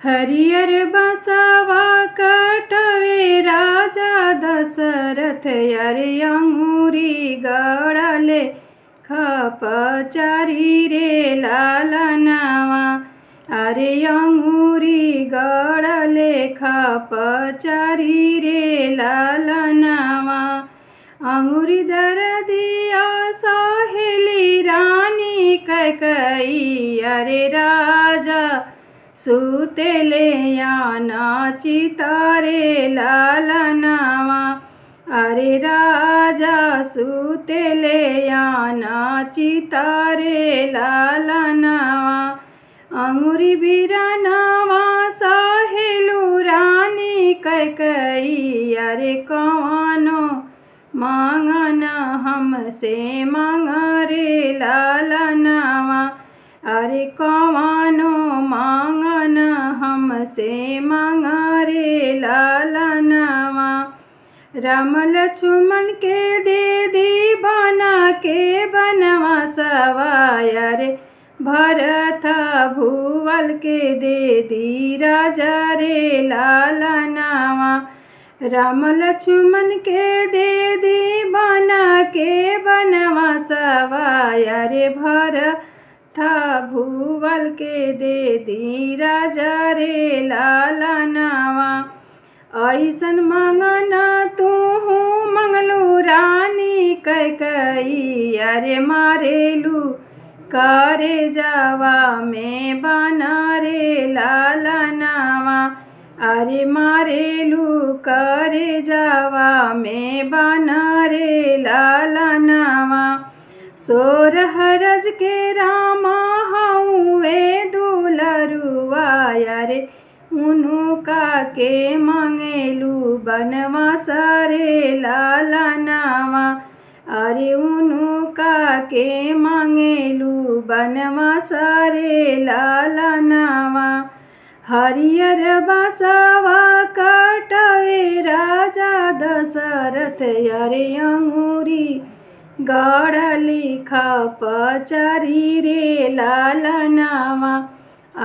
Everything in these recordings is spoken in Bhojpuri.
हरियर बसवा कटवे राजा दशरथ अरे अंगूरी गड़ले खपचारी रे लालनावा अरे अंगूरी गड़ले खपचारी रे लालनावा अंगूरी दरदिया सहेली रानी कैकई अरे राजा सुतेले याना चितारे लालनावा अरे राजा सुतेले याना चितारे लालनावा अंगूरी बिरनावा सहेलू रानी कैकई अरे कवानो मांगन हमसे मांगा रे लालनावा अरे कवानो मांगन हमसे मांगा रे लालनावा राम लक्ष्मण के दे दी बना के बनवा सवाय रे भरत भूवल के दे दी राजा रे लालनावा राम लक्ष्मण के दे दी बना के बनवा सवाय रे भरत भूवल के दे दी राजा रे लालनावा ऐसन मांगना तू मंगलू रानी कैकई अरे मारेलू करे जावा में बना रे लालनावा अरे मारेलू करे जावा में बना रे लालनावा सोरहरज के रामा हऊँ दुलरुआ रे उनुका के मांगेलू बनवा सारे लालनावा अरे उनुका के मांगेलू बनवा सारे लालनावा हरियर बसवा कटवे राजा दशरथ अरे अंगूरी गड़ली खपचारी रे लालनावा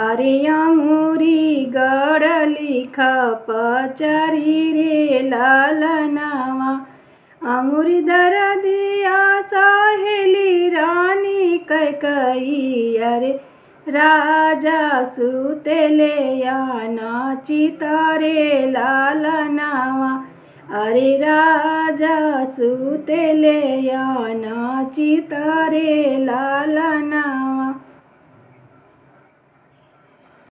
अरे अंगूरी गड़ली खपचारी रे लालनावा अंगूरी दरदिया सहेली रानी कैकई अरे राजा सुतेले याना चितारे लालनावा अरे राजा सुतेले याना चितारे लालनावा।